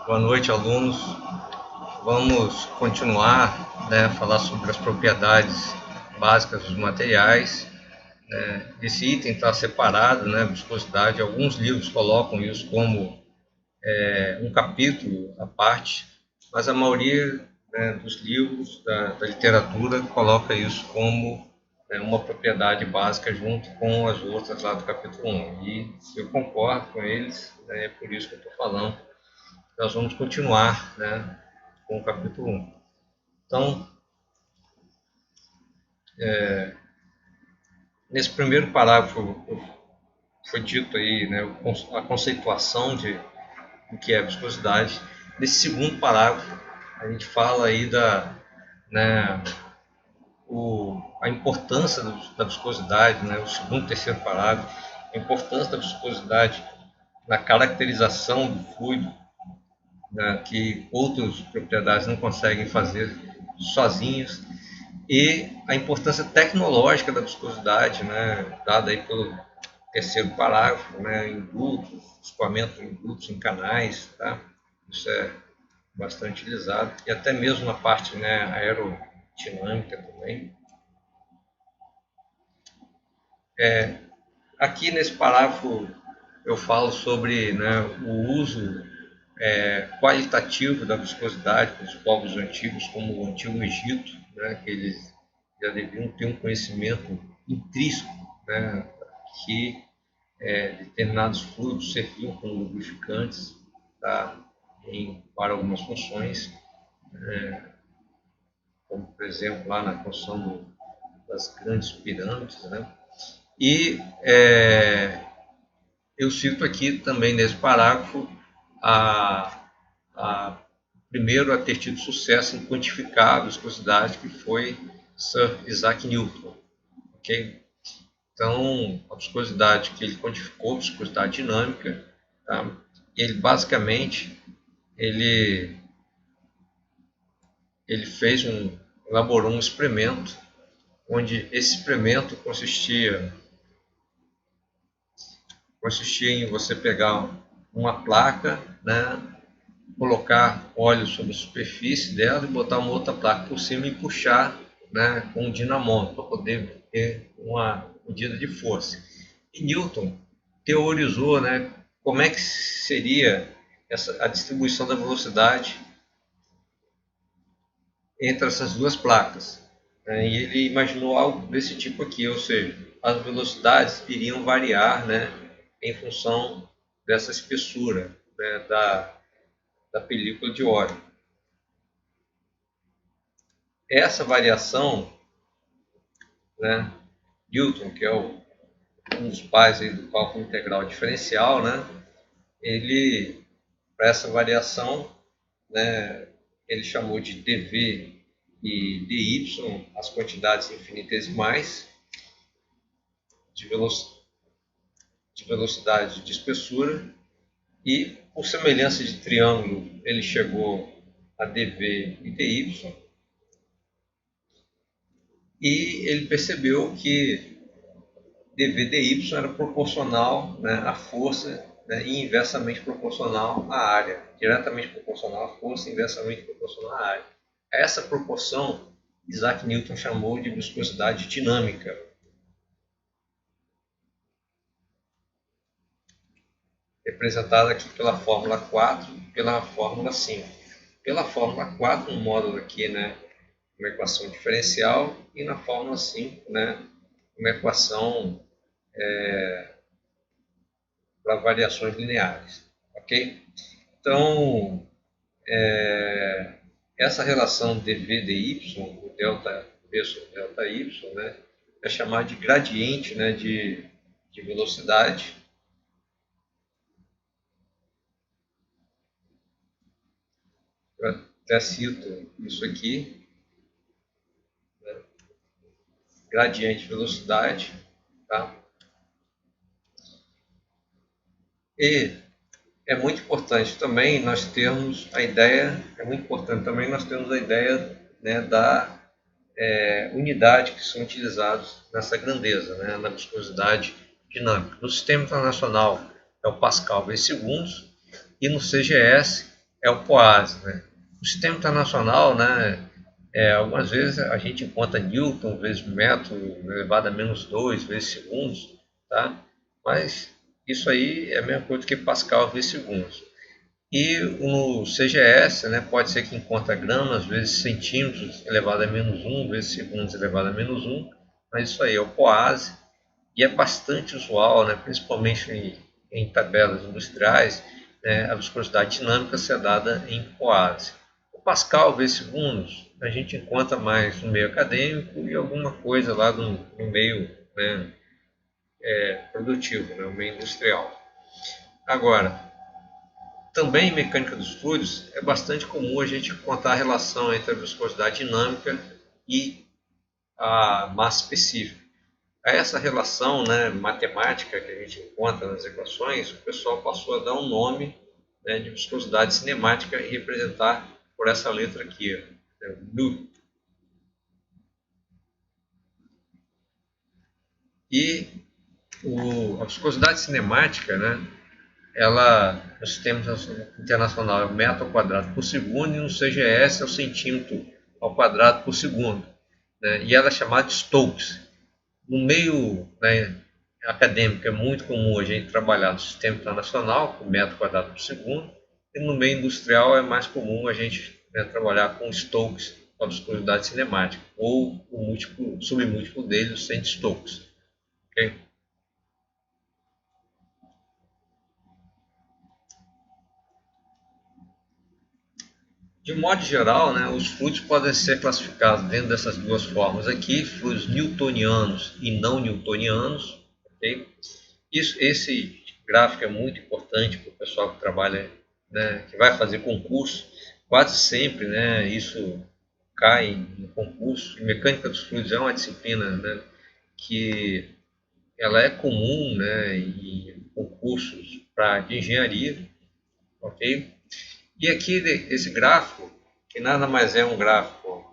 Boa noite, alunos. Vamos continuar, falar sobre as propriedades básicas dos materiais. Esse item está separado, viscosidade. Alguns livros colocam isso como um capítulo à parte, mas a maioria dos livros da literatura coloca isso como uma propriedade básica junto com as outras lá do capítulo 1. E eu concordo com eles, é por isso que eu estou falando. Nós vamos continuar com o capítulo 1. Então, nesse primeiro parágrafo foi dito aí a conceituação do que é viscosidade. Nesse segundo parágrafo, a gente fala aí a importância da viscosidade, o segundo e terceiro parágrafo, a importância da viscosidade na caracterização do fluido, que outras propriedades não conseguem fazer sozinhas, e a importância tecnológica da viscosidade, dada aí pelo terceiro parágrafo, em dutos, escoamento em dutos, em canais, tá? Isso é bastante utilizado, e até mesmo na parte aerodinâmica também. Aqui nesse parágrafo eu falo sobre o uso qualitativo da viscosidade para os povos antigos, como o Antigo Egito, que eles já deviam ter um conhecimento intrínseco, que determinados fluidos serviam como lubrificantes, tá, para algumas funções, como por exemplo lá na construção das grandes pirâmides, E eu cito aqui também nesse parágrafo primeiro a ter tido sucesso em quantificar a viscosidade, que foi Sir Isaac Newton. Okay? Então, a viscosidade que ele quantificou, a viscosidade dinâmica, tá? Ele basicamente elaborou um experimento, onde esse experimento consistia em você pegar uma placa, colocar óleo sobre a superfície dela e botar uma outra placa por cima e puxar com um dinamômetro para poder ter uma medida de força. E Newton teorizou como é que seria a distribuição da velocidade entre essas duas placas. E ele imaginou algo desse tipo aqui, ou seja, as velocidades iriam variar em função dessa espessura da película de óleo. Essa variação, Newton, que é um dos pais aí do cálculo integral diferencial, ele, para essa variação, ele chamou de dV e dy, as quantidades infinitesimais de velocidade de espessura, e por semelhança de triângulo ele chegou a dV e dy, e ele percebeu que dV dy era proporcional à força e inversamente proporcional à área, diretamente proporcional à força e inversamente proporcional à área. Essa proporção Isaac Newton chamou de viscosidade dinâmica. Representada aqui pela fórmula 4 e pela fórmula 5. Pela fórmula 4, um módulo aqui, uma equação diferencial, e na fórmula 5, uma equação para variações lineares. Ok? Então, essa relação dV/dy, o delta V sobre delta y, é chamada de gradiente de velocidade. Eu até cito isso aqui, gradiente de velocidade, tá? E é muito importante também nós termos a ideia, da unidade que são utilizados nessa grandeza, na viscosidade dinâmica. No sistema internacional é o Pascal vezes segundos, e no CGS é o POASE, né? O sistema internacional, né, algumas vezes a gente encontra Newton vezes metro elevado a -2 vezes segundos, tá? Mas isso aí é a mesma coisa que Pascal vezes segundos. E no CGS, né, pode ser que encontre gramas vezes centímetros elevado a -1 vezes segundos elevado a -1, mas isso aí é o POASE e é bastante usual, né, principalmente em tabelas industriais, né, a viscosidade dinâmica ser dada em POASE. O Pascal vezes segundos a gente encontra mais no meio acadêmico e alguma coisa lá no meio, né, produtivo, né, no meio industrial. Agora, também em mecânica dos fluidos, é bastante comum a gente encontrar a relação entre a viscosidade dinâmica e a massa específica. A essa relação, né, matemática que a gente encontra nas equações, o pessoal passou a dar um nome, né, de viscosidade cinemática e representar por essa letra aqui, né, nu. E a viscosidade cinemática, né, ela, no sistema internacional, é o metro ao quadrado por segundo e no CGS é o centímetro ao quadrado por segundo, né? E ela é chamada de Stokes. No meio, né, acadêmico é muito comum a gente trabalhar no sistema internacional com metro quadrado por segundo e no meio industrial é mais comum a gente, né, trabalhar com Stokes, com a viscosidade cinemática, ou o múltiplo, submúltiplo dele, o 100 Stokes. Okay? De modo geral, né, os fluidos podem ser classificados dentro dessas duas formas aqui, fluidos newtonianos e não newtonianos. Okay? Esse gráfico é muito importante para o pessoal que trabalha, né, que vai fazer concurso. Quase sempre, né, isso cai no concurso. E mecânica dos fluidos é uma disciplina, né, que ela é comum, né, em concursos de engenharia, ok? E aqui esse gráfico, que nada mais é um gráfico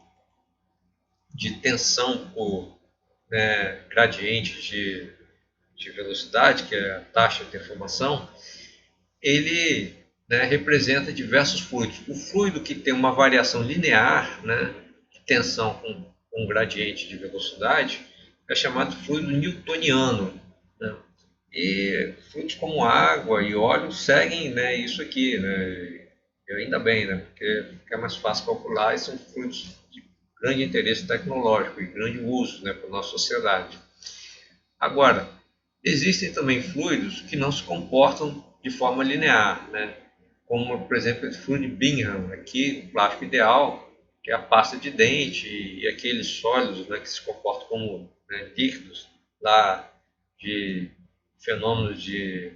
de tensão por, né, gradiente de velocidade, que é a taxa de deformação, ele, né, representa diversos fluidos. O fluido que tem uma variação linear, né, de tensão com gradiente de velocidade é chamado de fluido newtoniano. Né? E fluidos como água e óleo seguem, né, isso aqui, né? E ainda bem, né? Porque fica mais fácil calcular e são fluidos de grande interesse tecnológico e grande uso, né, para a nossa sociedade. Agora, existem também fluidos que não se comportam de forma linear, né? Como, por exemplo, o fluido de Bingham, aqui, o plástico ideal, que é a pasta de dente e aqueles sólidos, né, que se comportam como, né, líquidos, lá de fenômenos de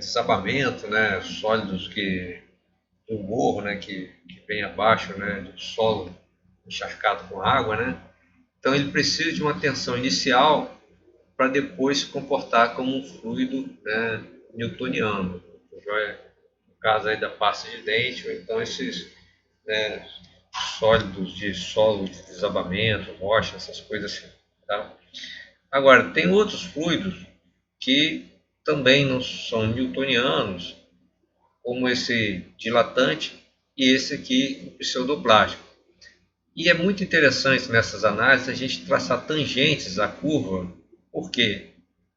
desabamento, né, sólidos do morro, né, que vem abaixo, né, do solo encharcado com água, né? Então ele precisa de uma tensão inicial para depois se comportar como um fluido, né, newtoniano. No caso aí da pasta de dente, ou então esses, né, sólidos de solo de desabamento, rocha, essas coisas assim. Tá? Agora, tem outros fluidos que também não são newtonianos, como esse dilatante e esse aqui, o pseudoplástico. E é muito interessante nessas análises a gente traçar tangentes à curva, porque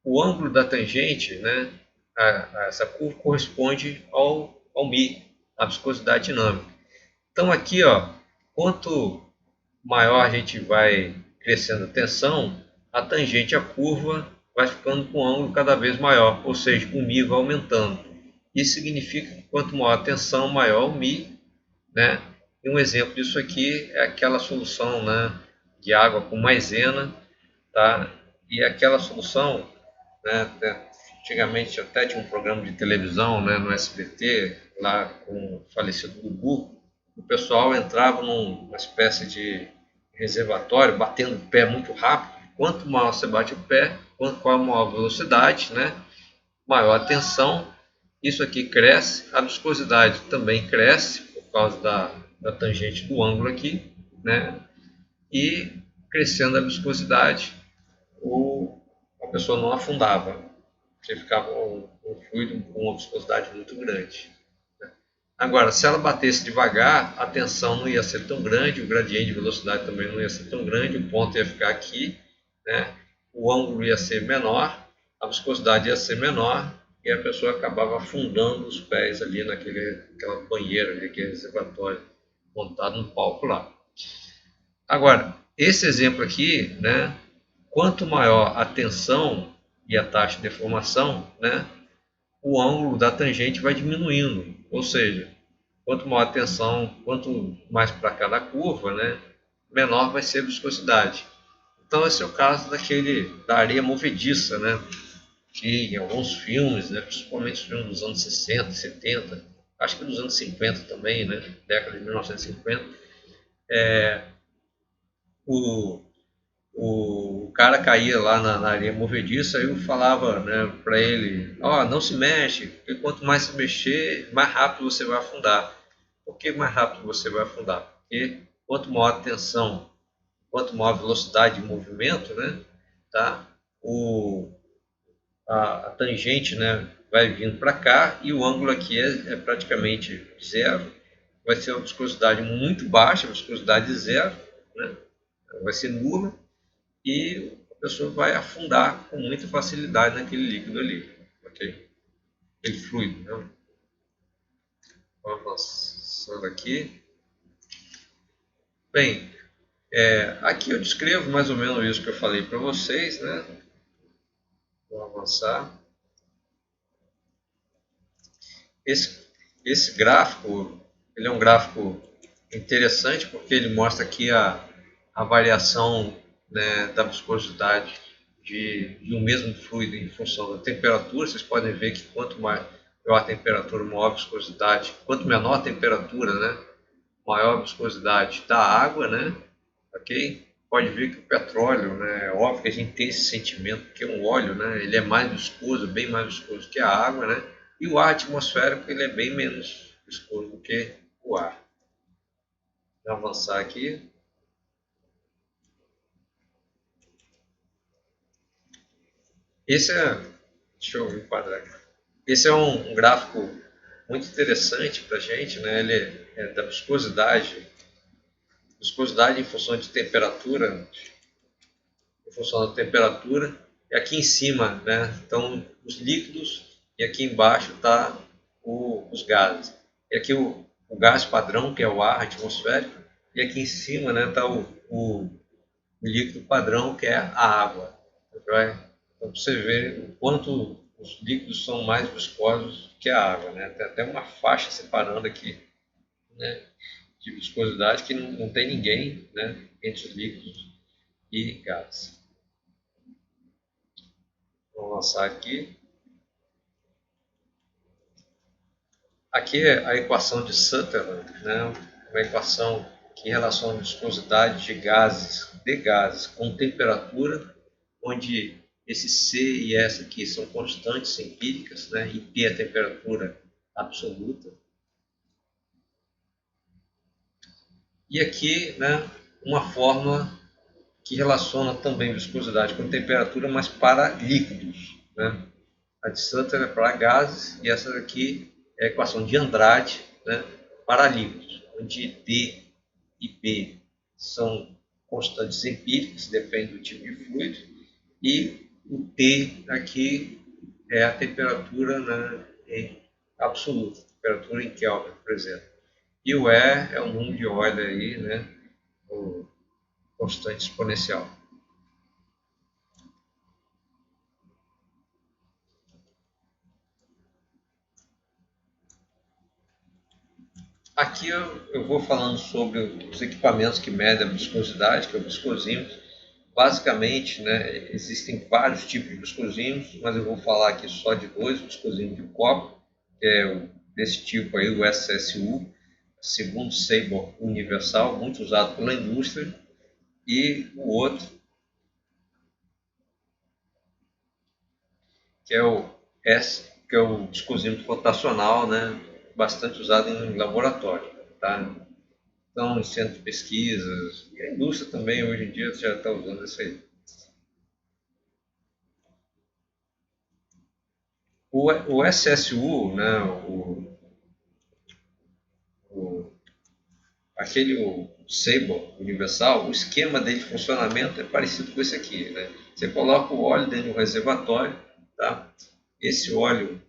o ângulo da tangente, né, a essa curva corresponde ao μ, a viscosidade dinâmica. Então aqui, ó, quanto maior a gente vai crescendo a tensão, a tangente à curva vai ficando com um ângulo cada vez maior, ou seja, o μ vai aumentando. Isso significa que quanto maior a tensão, maior o μ, né? E um exemplo disso aqui é aquela solução, né, de água com maisena, tá? E aquela solução, né, antigamente até tinha um programa de televisão, né, no SBT, lá com o falecido Gugu, o pessoal entrava numa espécie de reservatório, batendo o pé muito rápido. Quanto maior você bate o pé, qual a maior velocidade, né, maior a tensão, isso aqui cresce, a viscosidade também cresce, por causa da tangente do ângulo aqui, né, e crescendo a viscosidade, a pessoa não afundava. Você ficava um fluido com uma viscosidade muito grande. Agora, se ela batesse devagar, a tensão não ia ser tão grande, o gradiente de velocidade também não ia ser tão grande, o ponto ia ficar aqui, né? O ângulo ia ser menor, a viscosidade ia ser menor e a pessoa acabava afundando os pés ali naquela banheira, ali, aquele reservatório montado no palco lá. Agora, esse exemplo aqui, né? Quanto maior a tensão e a taxa de deformação, né? O ângulo da tangente vai diminuindo, ou seja, quanto maior a tensão, quanto mais para cá da curva, né, menor vai ser a viscosidade. Então esse é o caso da areia movediça, né, que em alguns filmes, né, principalmente os filmes dos anos 60, 70, acho que dos anos 50 também, né, década de 1950, o, o cara caía lá na areia movediça, aí eu falava, né, para ele, não se mexe, porque quanto mais se mexer, mais rápido você vai afundar. Por que mais rápido você vai afundar? Porque quanto maior a tensão, quanto maior a velocidade de movimento, né, tá? A tangente, né, vai vindo para cá e o ângulo aqui é praticamente zero. Vai ser uma viscosidade muito baixa, viscosidade zero, né, vai ser nula e a pessoa vai afundar com muita facilidade naquele líquido ali, ok? Aquele fluido, né? Vamos avançando aqui. Bem, aqui eu descrevo mais ou menos isso que eu falei para vocês, né? Vou avançar. Esse gráfico, ele é um gráfico interessante porque ele mostra aqui a variação, né, da viscosidade de um mesmo fluido em função da temperatura. Vocês podem ver que quanto maior a temperatura, maior a viscosidade. Quanto menor a temperatura, né, maior a viscosidade da água, né? Ok? Pode ver que o petróleo, né, é óbvio que a gente tem esse sentimento, porque um óleo, né, ele é mais viscoso, bem mais viscoso que a água, né? E o ar atmosférico, ele é bem menos viscoso do que o ar. Vou avançar aqui. Esse é, deixa eu enquadrar aqui. Esse é um gráfico muito interessante para a gente, né? Ele é da viscosidade em função de temperatura, em função da temperatura. E aqui em cima, né, estão os líquidos e aqui embaixo está os gases. E aqui o gás padrão, que é o ar atmosférico, e aqui em cima, né, está o líquido padrão, que é a água. Então você vê o quanto os líquidos são mais viscosos que a água, né? Tem até uma faixa separando aqui, né, de viscosidade que não tem ninguém, né, entre os líquidos e gases. Vou lançar aqui. Aqui é a equação de Sutherland, né? Uma equação que relaciona a viscosidade de gases com temperatura, onde esse C e S aqui são constantes empíricas, né? E T é a temperatura absoluta. E aqui, né, uma fórmula que relaciona também viscosidade com temperatura, mas para líquidos, né? A de Sutherland é para gases e essa daqui é a equação de Andrade, né, para líquidos, onde D e B são constantes empíricas, depende do tipo de fluido, e o T aqui é a temperatura, né, em absoluta, temperatura em Kelvin, por exemplo. E o E é o número de Euler aí, né, o constante exponencial. Aqui eu vou falando sobre os equipamentos que medem a viscosidade, que é o viscosímetro. Basicamente, né, existem vários tipos de viscosímetros, mas eu vou falar aqui só de dois, o viscosímetro de copo, que é desse tipo aí, o SSU, segundo Seibor universal, muito usado pela indústria, e o outro, que é o que é o viscosímetro rotacional, né, bastante usado em laboratório, tá? Então, em centros de pesquisas, e a indústria também, hoje em dia, já está usando isso aí. O SSU, né, o, o Sable Universal, o esquema dele de funcionamento é parecido com esse aqui, né? Você coloca o óleo dentro de um reservatório, tá? Esse óleo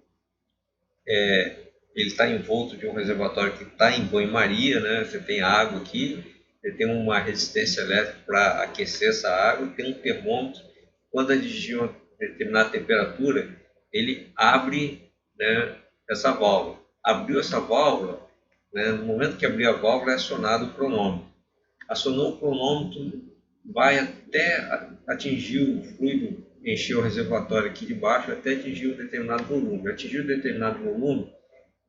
ele está envolto de um reservatório que está em banho-maria, né? Você tem água aqui, ele tem uma resistência elétrica para aquecer essa água, tem um termômetro. Quando atingir uma determinada temperatura, ele abre, né, essa válvula. Abriu essa válvula, né, no momento que abrir a válvula é acionado o cronômetro. Acionou o cronômetro, vai até atingir o fluido, encher o reservatório aqui de baixo, até atingir um determinado volume. Atingir um determinado volume,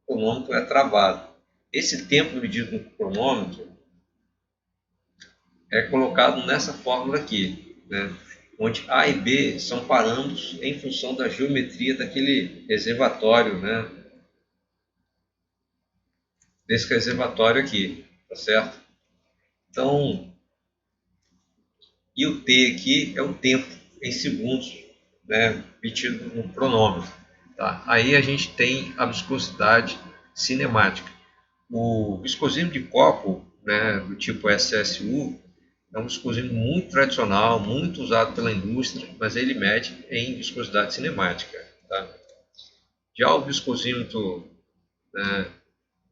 o cronômetro é travado. Esse tempo medido no cronômetro é colocado nessa fórmula aqui, né? Onde A e B são parâmetros em função da geometria daquele reservatório, né? Desse reservatório aqui, tá certo? Então, e o T aqui é o tempo em segundos, né? Medido no cronômetro, tá? Aí a gente tem a viscosidade cinemática. O viscosímetro de copo, né, do tipo SSU, é um viscosímetro muito tradicional, muito usado pela indústria, mas ele mede em viscosidade cinemática. Tá? Já o viscosímetro, né,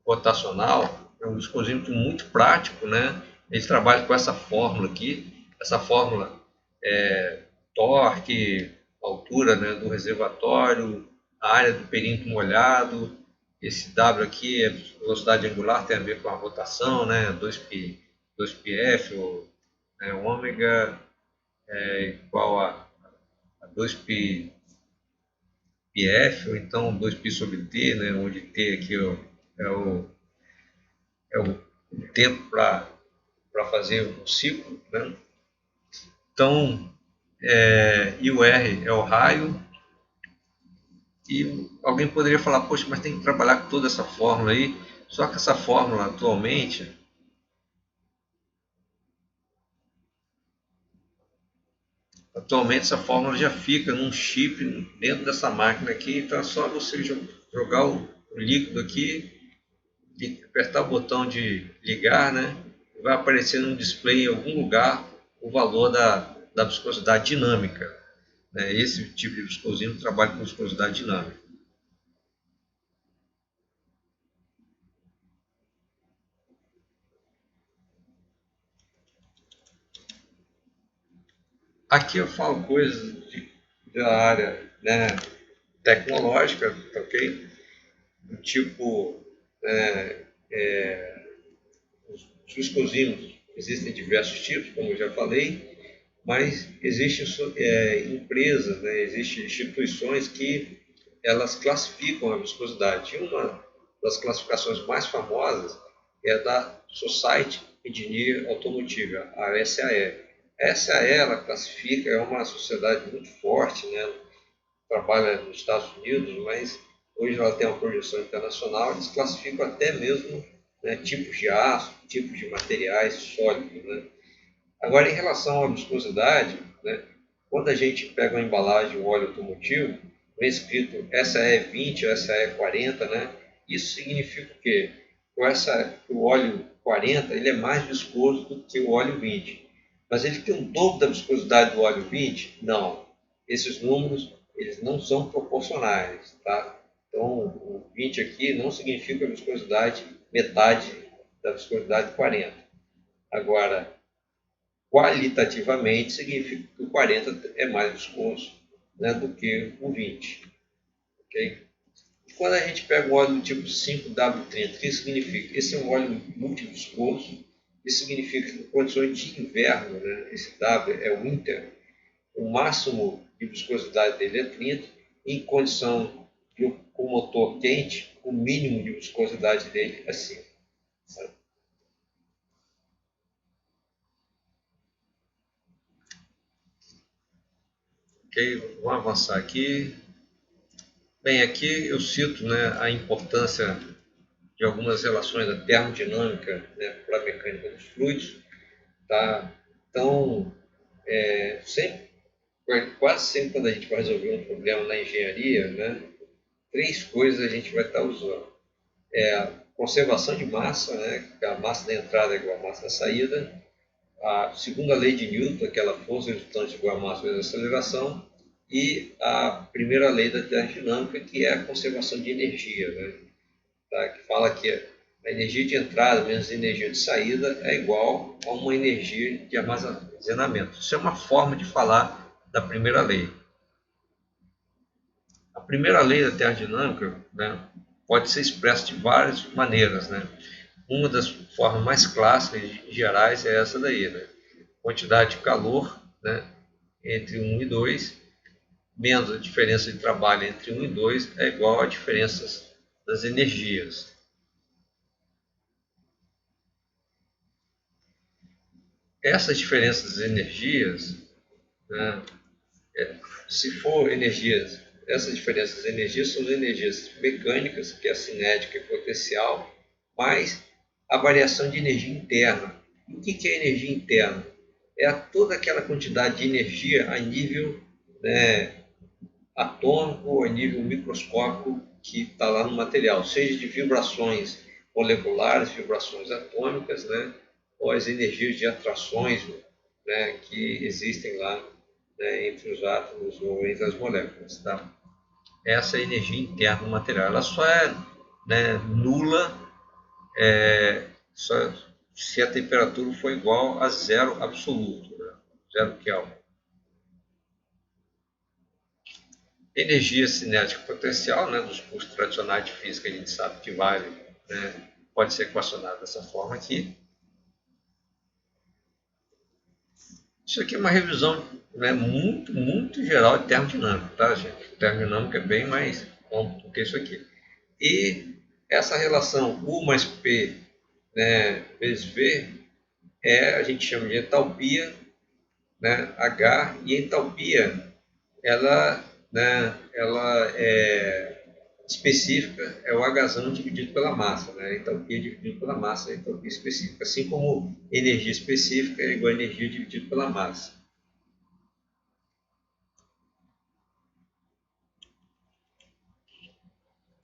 rotacional é um viscosímetro muito prático, né? Ele trabalha com essa fórmula aqui. Essa fórmula é torque, altura, né, do reservatório, a área do perímetro molhado. Esse W aqui é velocidade angular, tem a ver com a rotação, né? 2πf, ou, né, ômega é igual a 2πf, ou então 2π sobre t, né? Onde t aqui é o, é o tempo para fazer um ciclo, né? Então, e o R é o raio. E alguém poderia falar, poxa, mas tem que trabalhar com toda essa fórmula aí. Só que essa fórmula atualmente essa fórmula já fica num chip dentro dessa máquina aqui. Então é só você jogar o líquido aqui e apertar o botão de ligar, né? Vai aparecer no display em algum lugar o valor da viscosidade dinâmica, né? Esse tipo de viscosímetro trabalha com viscosidade dinâmica. Aqui eu falo coisas da área, né, tecnológica, ok? Do tipo, é, os viscosímetros, existem diversos tipos, como eu já falei, mas existem empresas, né, existem instituições que elas classificam a viscosidade. E uma das classificações mais famosas é a da Society Engineer Automotive, a SAE. A SAE ela classifica, é uma sociedade muito forte, né, trabalha nos Estados Unidos, mas hoje ela tem uma projeção internacional. Eles classificam até mesmo, né, tipos de aço, tipos de materiais sólidos, né? Agora, em relação à viscosidade, né, quando a gente pega uma embalagem, um óleo automotivo, vem escrito SAE 20 ou SAE 40, né? Isso significa o quê? O óleo 40 ele é mais viscoso do que o óleo 20. Mas ele tem o dobro da viscosidade do óleo 20? Não. Esses números eles não são proporcionais, tá? Então, o 20 aqui não significa a viscosidade metade da viscosidade 40. Agora, qualitativamente, significa que o 40 é mais viscoso, né, do que o 20. Okay? E quando a gente pega o óleo do tipo 5W30, o que significa? Esse é um óleo multiviscoso. Isso significa que em condições de inverno, né, esse W é o winter, o máximo de viscosidade dele é 30, em condição de com motor quente, o mínimo de viscosidade dele é 5. Ok, vamos avançar aqui. Bem, aqui eu cito, né, a importância de algumas relações da termodinâmica, né, para a mecânica dos fluidos. Tá? Então, sempre, quase sempre quando a gente vai resolver um problema na engenharia, né, três coisas a gente vai estar usando. A conservação de massa, né? Que a massa da entrada é igual à massa da saída. A segunda lei de Newton, aquela força resultante igual à massa vezes a aceleração. E a primeira lei da termodinâmica, que é a conservação de energia, né? Tá? Que fala que a energia de entrada menos a energia de saída é igual a uma energia de armazenamento. Isso é uma forma de falar da primeira lei. A primeira lei da termodinâmica, né, pode ser expressa de várias maneiras, né? Uma das formas mais clássicas e gerais é essa daí, né? Quantidade de calor, né, entre 1 e 2, menos a diferença de trabalho entre 1 e 2 é igual à diferença das energias. Essas diferenças das energias, né, se for energias, essas diferenças de energias são as energias mecânicas, que é a cinética e potencial, mais a variação de energia interna. E o que é energia interna? É toda aquela quantidade de energia a nível, né, atômico, a nível microscópico que está lá no material, seja de vibrações moleculares, vibrações atômicas, né, ou as energias de atrações, né, que existem lá, né, entre os átomos ou entre as moléculas. Tá? Essa é a energia interna do material. Ela só é, né, nula só se a temperatura for igual a zero absoluto, né? Zero Kelvin. Energia cinética potencial, né, dos cursos tradicionais de física, a gente sabe que vale, né, pode ser equacionado dessa forma aqui. Isso aqui é uma revisão, né, muito geral de termodinâmica, tá, gente? Termodinâmica é bem mais amplo do que isso aqui. E essa relação U mais P, né, vezes V, a gente chama de entalpia, né, H, e entalpia, ela é específica, é o H dividido pela massa, né? A entalpia dividido pela massa é a entalpia específica, assim como energia específica é igual a energia dividido pela massa.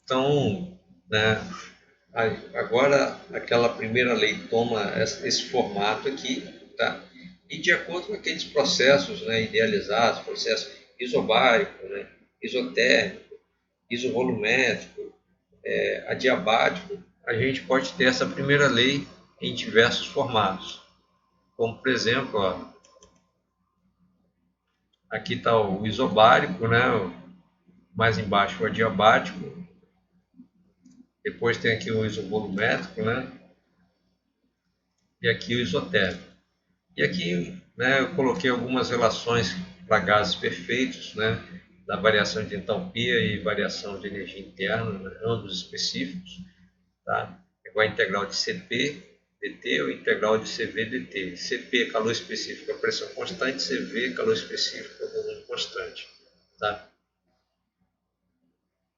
Então, né, agora aquela primeira lei toma esse formato aqui, tá? E de acordo com aqueles processos, né, idealizados, processo isobárico, né, isotérmico, isovolumétrico, adiabático, a gente pode ter essa primeira lei em diversos formatos. Como, por exemplo, ó, aqui está o isobárico, né, mais embaixo o adiabático, depois tem aqui o isovolumétrico, né, e aqui o isotérmico. E aqui, né, eu coloquei algumas relações para gases perfeitos, né, da variação de entalpia e variação de energia interna, né, ambos específicos, tá? Igual a integral de Cp dt ou integral de Cv dt. Cp é calor específico a pressão constante, Cv calor específico a volume constante, tá?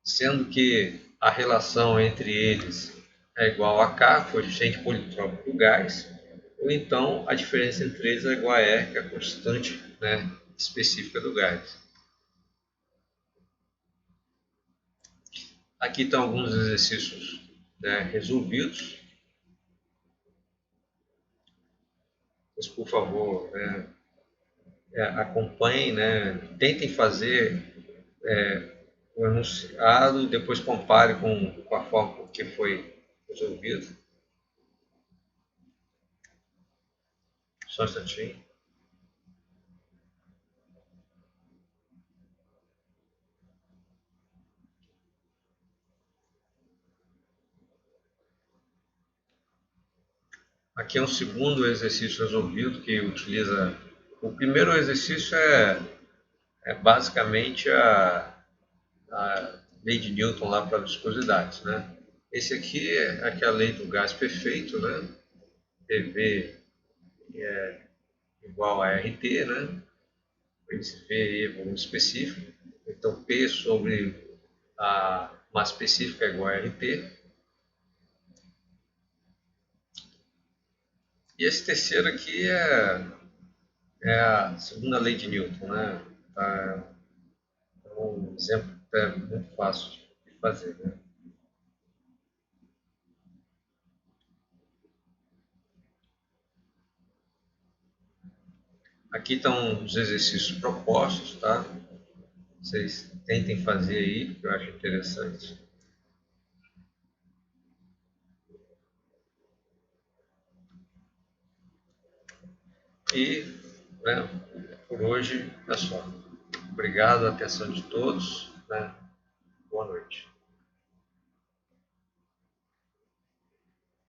Sendo que a relação entre eles é igual a K, coeficiente politrópico do gás, ou então a diferença entre eles é igual a R, que é a constante, né, específica do gás. Aqui estão alguns exercícios, né, resolvidos. Mas, por favor, né, acompanhem, né, tentem fazer o enunciado, depois compare com a forma que foi resolvido. Só um instantinho. Aqui é um segundo exercício resolvido que utiliza. O primeiro exercício é basicamente a lei de Newton lá para viscosidades, né? Esse aqui é aquela lei do gás perfeito, né? PV é igual a RT, né? Esse V é volume específico. Então P sobre a massa específica é igual a RT. E esse terceiro aqui é a segunda lei de Newton, né? É um exemplo muito fácil fazer, né? Aqui estão os exercícios propostos, tá? Vocês tentem fazer aí, que eu acho interessante. E, né, por hoje é só. Obrigado, a atenção de todos, né? Boa noite.